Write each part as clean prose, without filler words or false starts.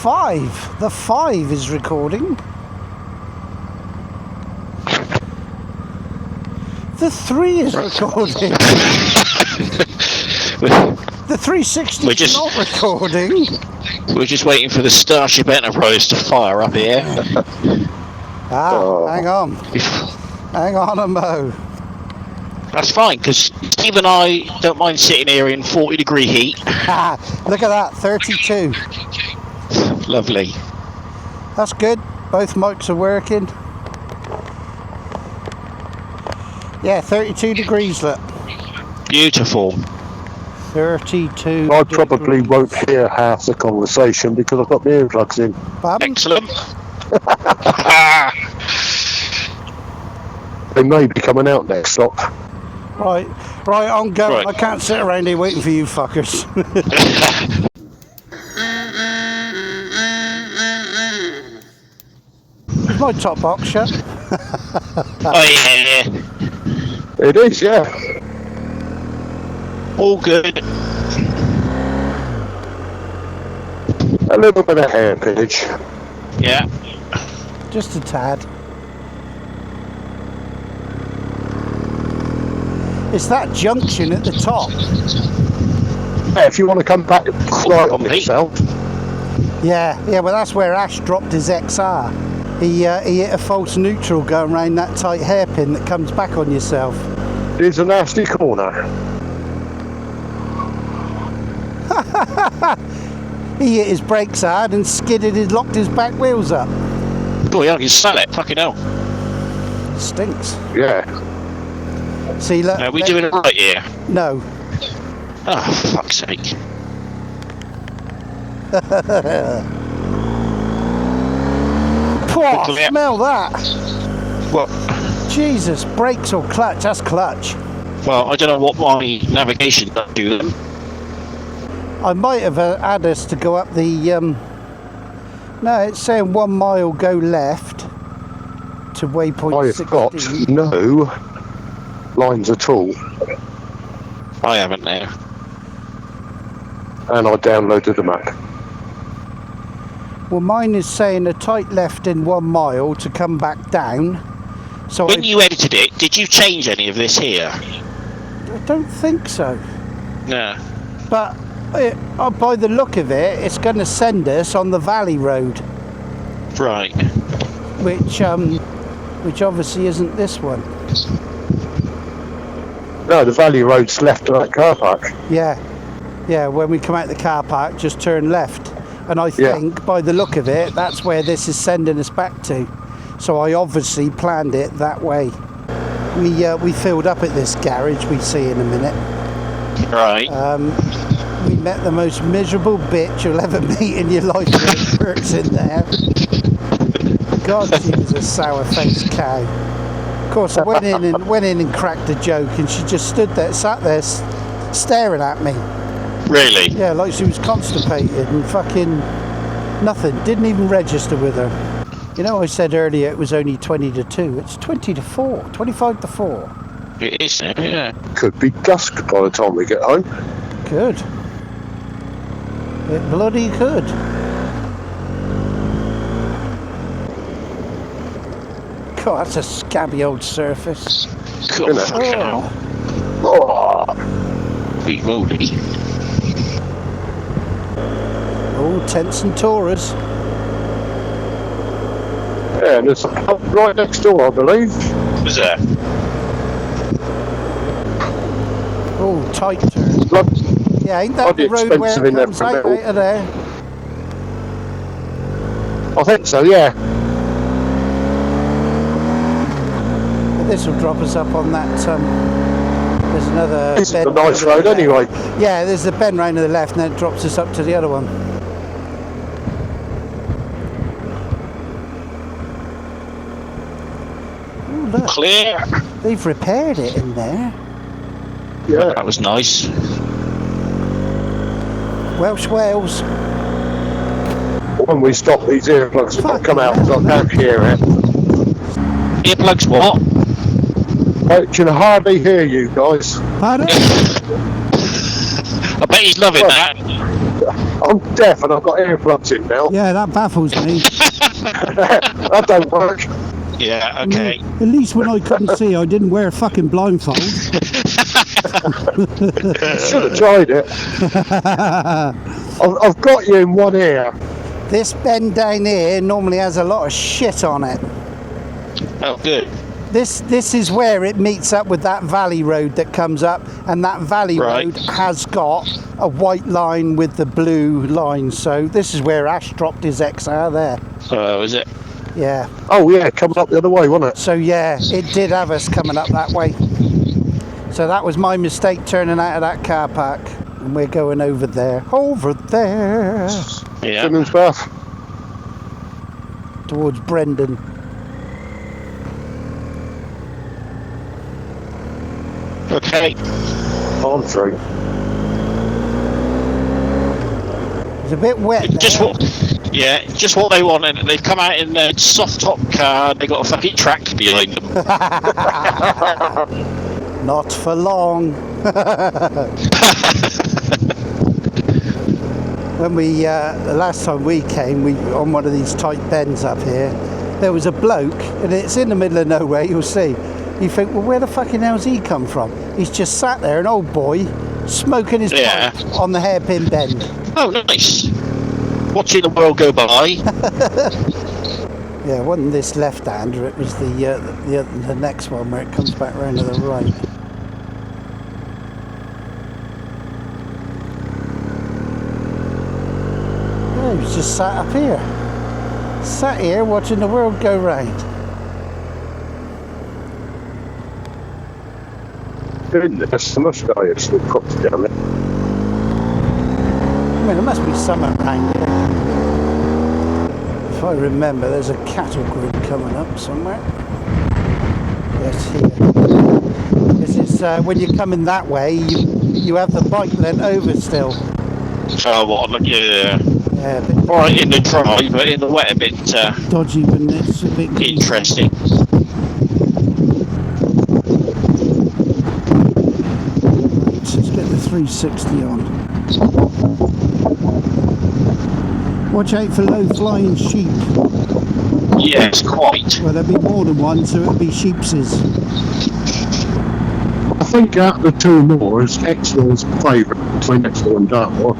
5. The 5 is recording. The 3 is recording. The 360 is not recording. We're just waiting for the Starship Enterprise to fire up here. Hang on. Hang on a mo. That's fine, because Steve and I don't mind sitting here in 40-degree heat. Look at that, 32. Lovely. That's good. Both mics are working. Yeah, 32 degrees, look. Beautiful. 32 I probably won't hear half the conversation because I've got my earplugs in. Excellent. They may be coming out next stop. Right, I'm going. Right. I can't sit around here waiting for you fuckers. Is my top box shut? Oh yeah. It is, yeah. All good. A little bit of hair pitch. Yeah. Just a tad. It's that junction at the top. Yeah, if you want to come back right on yourself. Yeah, well that's where Ash dropped his XR. He hit a false neutral going around that tight hairpin that comes back on yourself. It's a nasty corner. He hit his brakes hard and skidded and locked his back wheels up. Boy, I can smell it. Fucking hell. It stinks. Yeah. See, look. Are we doing it right here? No. Oh, fuck's sake. Smell that. What? Jesus, brakes or clutch? That's clutch. Well, I don't know what my navigation does do them. I might have had us to go up the... no, it's saying 1 mile go left to waypoint 16. I've got no lines at all. I haven't now. And I downloaded the map. Well, mine is saying a tight left in 1 mile to come back down. So when you edited it, did you change any of this here? I don't think so. No. But by the look of it, it's going to send us on the Valley Road. Right. Which obviously isn't this one. No, the Valley Road's left of that car park. Yeah, when we come out the car park, just turn left. And I think, by the look of it, that's where this is sending us back to. So I obviously planned it that way. We filled up at this garage we see in a minute. Right. We met the most miserable bitch you'll ever meet in your life that works in there. God, she was a sour-faced cow. Of course, I went in and cracked a joke, and she just sat there staring at me. Really? Yeah, like she was constipated and fucking nothing. Didn't even register with her. You know, I said earlier it was only 20 to 2. It's 20 to 4. 25 to 4. It is, yeah. Could be dusk by the time we get home. Could. It bloody could. God, that's a scabby old surface. Cool. Oh. Big moldy. Oh, tents and tourers. Yeah, and there's a pub right next door, I believe. Was there? Oh, tight turn. Yeah, ain't that the road where it comes out of there? I think so, yeah. But this will drop us up on that. There's another. This is a nice road anyway. Yeah, there's the bend round to the left, and then it drops us up to the other one. Ooh, look. Clear. They've repaired it in there. Yeah, that was nice. Welsh Wales. When we stop, these earplugs will come out because I can't hear it. Earplugs what? I can hardly hear you guys. Pardon? I bet he's loving that. I'm deaf and I've got earplugs in now. Yeah, that baffles me. That don't work. Yeah, okay. At least when I couldn't see, I didn't wear a fucking blindfold. Should have tried it. I've got you in one ear. This bend down here normally has a lot of shit on it. Oh, good. This is where it meets up with that valley road that comes up, and that valley road has got a white line with the blue line. So this is where Ash dropped his XR there. Oh, is it? Yeah. Oh yeah, coming up the other way, wasn't it? So yeah, it did have us coming up that way. So that was my mistake turning out of that car park, and we're going over there. Over there. Yeah. Simmons Bath. Towards Brendan. Okay. On through. It's a bit wet there. Just what they want, and they've come out in their soft top car. They got a fucking tractor behind them. Not for long. When we the last time we came, we on one of these tight bends up here, there was a bloke, and it's in the middle of nowhere. You'll see. You think, well, where the fucking hell's he come from? He's just sat there, an old boy, smoking his pipe on the hairpin bend. Oh, nice. Watching the world go by. Yeah, it wasn't this left-hander, it was the next one where it comes back round to the right. Yeah, he was just sat up here. Sat here watching the world go round. Goodness, the Muscovy still cropped down there. I mean, there must be something around here. If I remember, there's a cattle grid coming up somewhere. Yes, here. This is when you're coming that way, you have the bike lent over still. Oh, what? Yeah. Yeah, Right in the dry, but in the wet a bit dodgy, but it's a bit interesting. Let's get the 360 on. Watch out for low-flying sheep. Yes, quite. Well, there'll be more than one, so it'll be sheepses. I think out of the two moors, Exmoor's favourite between Exmoor and Dartmoor.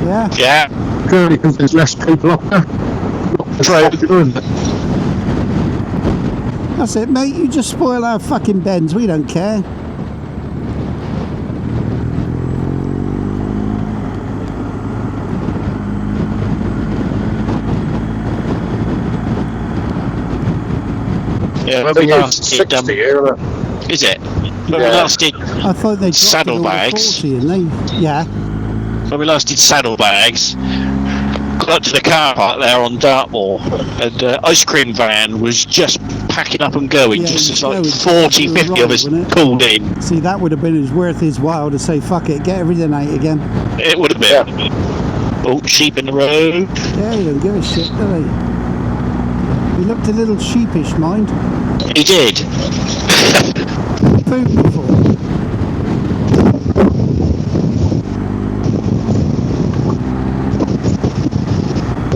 Yeah? Yeah. Purely because there's less people up there. Not doing it. That's it, mate. You just spoil our fucking bends. We don't care. Yeah, when I we think last it's did, 60 here, isn't it? is it? When we Yeah. last did I thought they dropped Saddlebags. it all to 40, and they, yeah. when we last did saddlebags, got up to the car park there on Dartmoor, and ice cream van was just packing up and going. Yeah, Just it was like going. 40, You were 50 right, of us wasn't it? pulled in. See, that would have been worth his while to say, fuck it, get everything out again. It would have been. Oh, sheep in the road. Yeah, he don't give a shit, do they? He looked a little sheepish, mind. He did. Food before.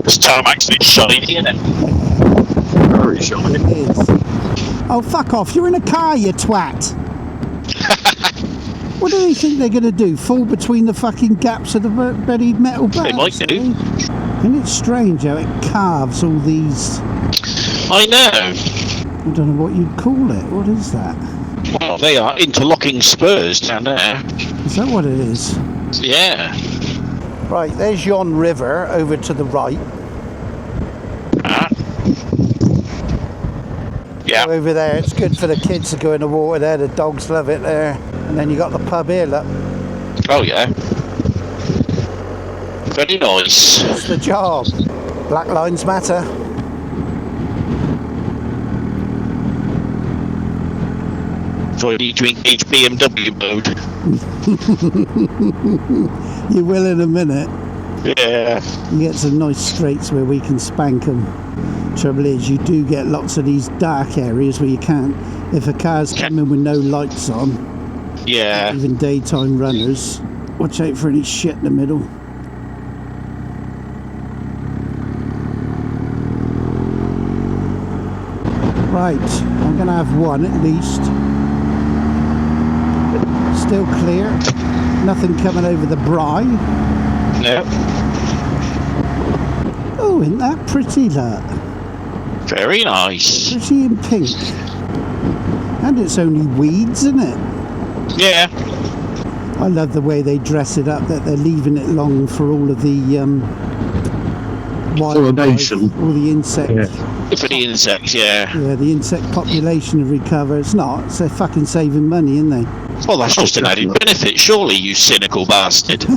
This tarmac's a bit shiny, isn't it? Very shiny. It is. Oh, fuck off. You're in a car, you twat. What do they think they're going to do? Fall between the fucking gaps of the bloody metal bars? They might do. Isn't it strange how it carves all these... I know. I don't know what you'd call it. What is that? Well, they are interlocking spurs down there. Is that what it is? Yeah. Right, there's yon river over to the right. Yeah. Go over there, it's good for the kids to go in the water there. The dogs love it there. And then you got the pub here, look. Oh, yeah. Very nice. That's the job. Black Lives Matter. So I need to engage BMW mode. You will in a minute. Yeah. You get some nice straights where we can spank them. Trouble is, you do get lots of these dark areas where you can't. If a car's coming with no lights on, Yeah. even daytime runners, watch out for any shit in the middle. Right, I'm going to have one at least. Still clear. Nothing coming over the brine. No. Oh, isn't that pretty, look? Very nice. Pretty in pink. And it's only weeds, isn't it? Yeah. I love the way they dress it up, that they're leaving it long for all of the wildlife, all the insects. Yeah. For the insects, yeah. Yeah, the insect population to recover. It's not. They're fucking saving money, aren't they? Well, that's just an added benefit, surely, you cynical bastard. Do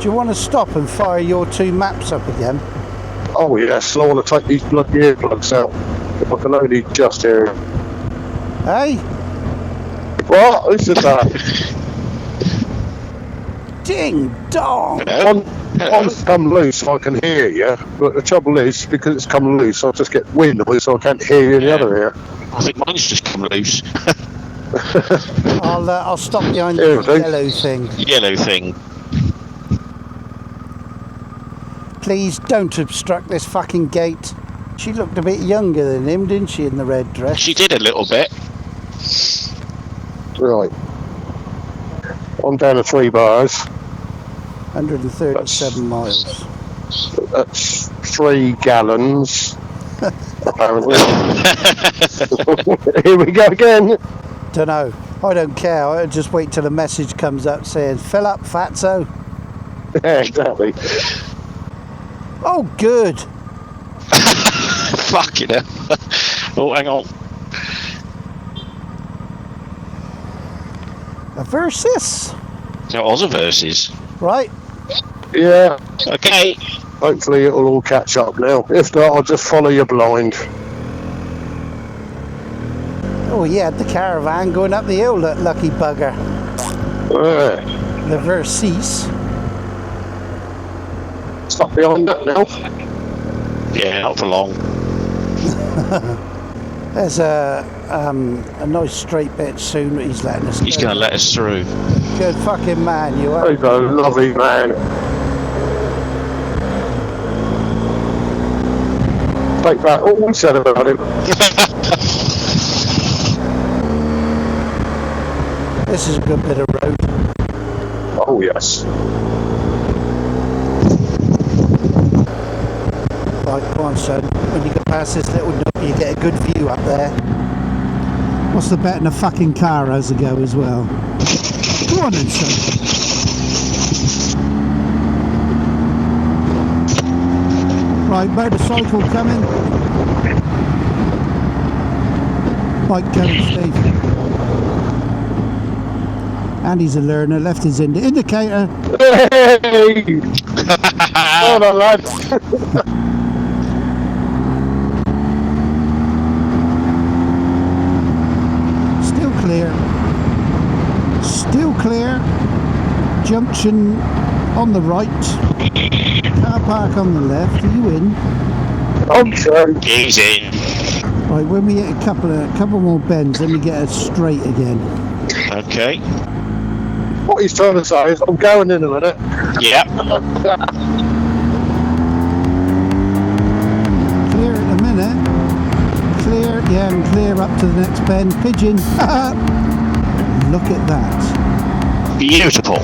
you want to stop and fire your two maps up again? Oh yes, I want to take these bloody earplugs out. If I can only just hear it. Hey? What? Listen to that. Ding dong! One's come loose so I can hear you, but the trouble is, because it's come loose, I just get wind noise so I can't hear you in the other ear. I think mine's just come loose. I'll stop behind the yellow thing. Yellow thing. Please don't obstruct this fucking gate. She looked a bit younger than him, didn't she, in the red dress? She did a little bit. Right. I'm down to 3 bars. 137 miles. That's 3 gallons. Apparently. Here we go again. Dunno. I don't care. I'll just wait till a message comes up saying, fill up, fatso. Yeah, exactly. Oh, good. Fucking hell. Oh, hang on. A versus. That was a versus. Right. Yeah. Okay. Hopefully it'll all catch up now. If not, I'll just follow you blind. Oh, he had the caravan going up the hill, that lucky bugger. The versus. Stop behind that now. Yeah, not for long. There's a nice straight bit soon that he's letting us He's go. going to let us through. Good fucking man, you are. He's a lovely man. Take back all we said about him. This is a good bit of road. Oh yes. Right, go on, son. When you go past this little nook, you get a good view up there. What's the bet in a fucking car as a go as well? Go on then, son. Right, motorcycle coming. Bike going, Steve. And he's a learner, left his indicator. Hey! Hold on, lad. Still clear. Still clear. Junction on the right. Car park on the left. Are you in? I'm sorry. He's in. Right, when we hit a couple more bends, then we get it straight again. Okay. What he's trying to say is, I'm going in a minute. Yeah. Clear in a minute. Clear, yeah, and clear up to the next bend. Pigeon. Look at that. Beautiful.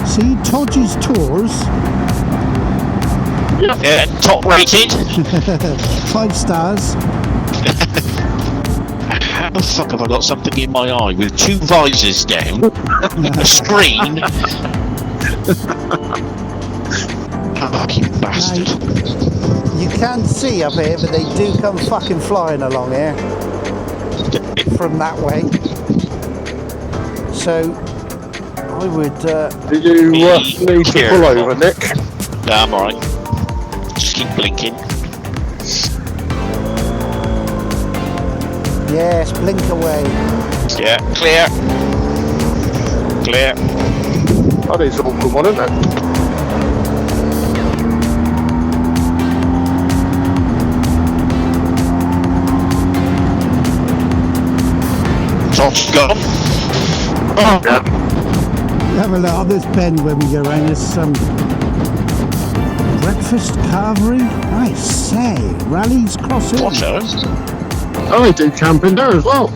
See, Todge's Tours. Yeah, top rated. 5 stars. How the fuck have I got something in my eye with 2 visors down, a screen? Oh, you bastard. You can see up here, but they do come fucking flying along here from that way. So I would. Do you need to pull over, Nick? No, I'm alright. Just keep blinking. Yes, blink away. Yeah, clear. Clear. That is an awkward one, isn't it? Top's gone. Oh, Yeah. Have a look at this bend when we go around. There's some breakfast carvery? I say, Rally's crossing. What? I do camping there as well.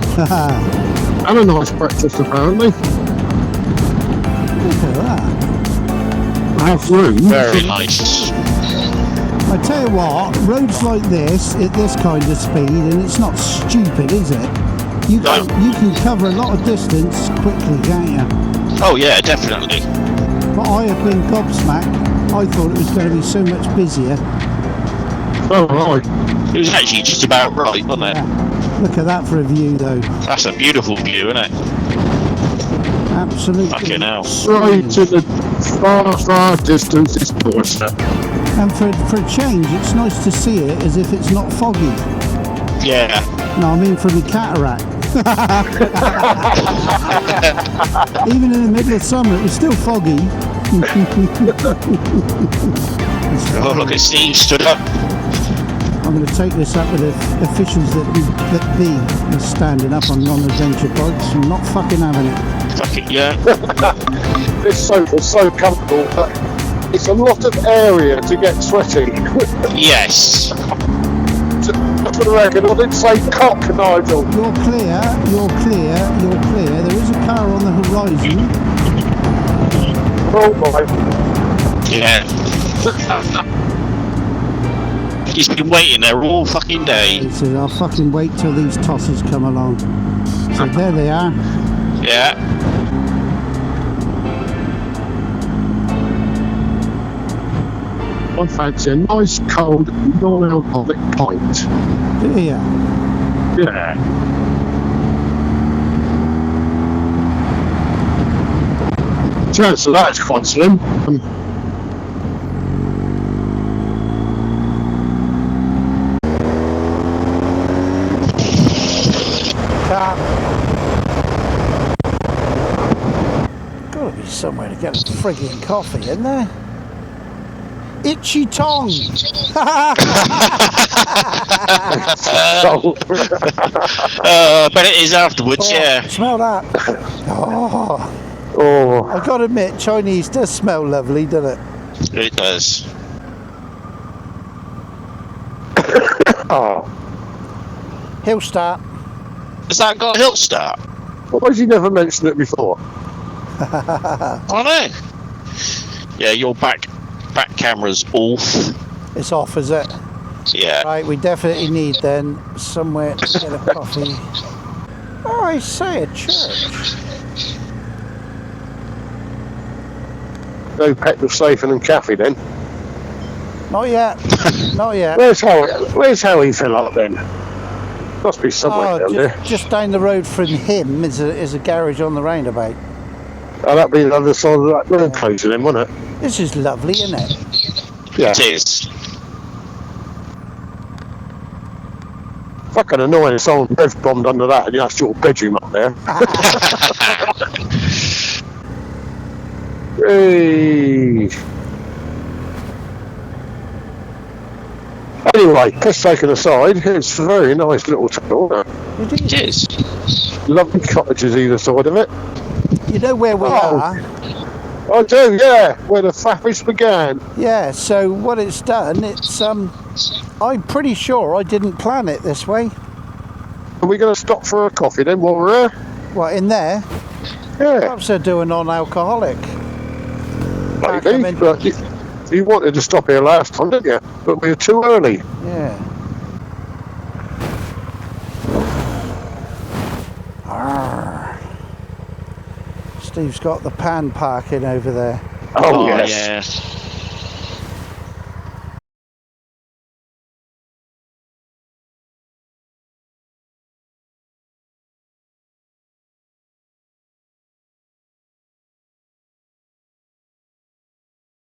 And a nice breakfast, apparently. Look at that. I have room. Very nice. I tell you what, roads like this, at this kind of speed, and it's not stupid, is it? You can cover a lot of distance quickly, can't you? Oh yeah, definitely. But I have been gobsmacked. I thought it was going to be so much busier. Oh, right. It was actually just about right, wasn't it? Yeah. Look at that for a view, though. That's a beautiful view, isn't it? Absolutely. Fucking hell. Straight to the far distance is doorstep. And for a change, it's nice to see it as if it's not foggy. Yeah. No, I mean from the cataract. Even in the middle of summer, it was still foggy. Oh, look at Steve stood up. I'm going to take this up with the officials that be standing up on non-adventure bikes. I'm not fucking having it. Fuck it, yeah. This sofa's so comfortable, but it's a lot of area to get sweaty. Yes. That's what I reckon. I didn't say cock, Nigel. You're clear. There is a car on the horizon. Oh my. Yeah. He's been waiting there all fucking day. He said, I'll fucking wait till these tossers come along. So there they are. Yeah. I fancy a nice cold non-alcoholic pint. Yeah. Yeah. Chance of that is quite slim. Gotta be somewhere to get a frigging coffee, isn't there? Itchy tongue. But it is afterwards, yeah. Smell that. Oh, I gotta admit, Chinese does smell lovely, doesn't it? It does. oh. Hill start. Has that got a hill start? Why has he never mentioned it before? I know. Yeah, your back camera's off. It's off, is it? Yeah. Right, we definitely need then somewhere to get a coffee. Oh, I say, a church. No petrol station and cafe then. Not yet. Not yet. Where's Howie fill up then? Must be somewhere down there. Just down the road from him is a garage on the roundabout. Oh, that'd be the other side of that road closing then, wouldn't it? This is lovely, isn't it? Yeah. It is. Fucking annoying if someone breath bombed under that and that's your bedroom up there. Hey. Anyway, piss taken aside, it's a very nice little town. It is. Lovely cottages either side of it. You know where we are? I do, yeah, where the fappies began. Yeah, so what it's done, it's I'm pretty sure I didn't plan it this way. Are we going to stop for a coffee then while we're here? What, in there? Yeah, Perhaps they're doing non-alcoholic. maybe. But you wanted to stop here last time, didn't you? But we were too early. Yeah. Arr. Steve's got the pan parking over there. Oh, Oh, yes. yeah.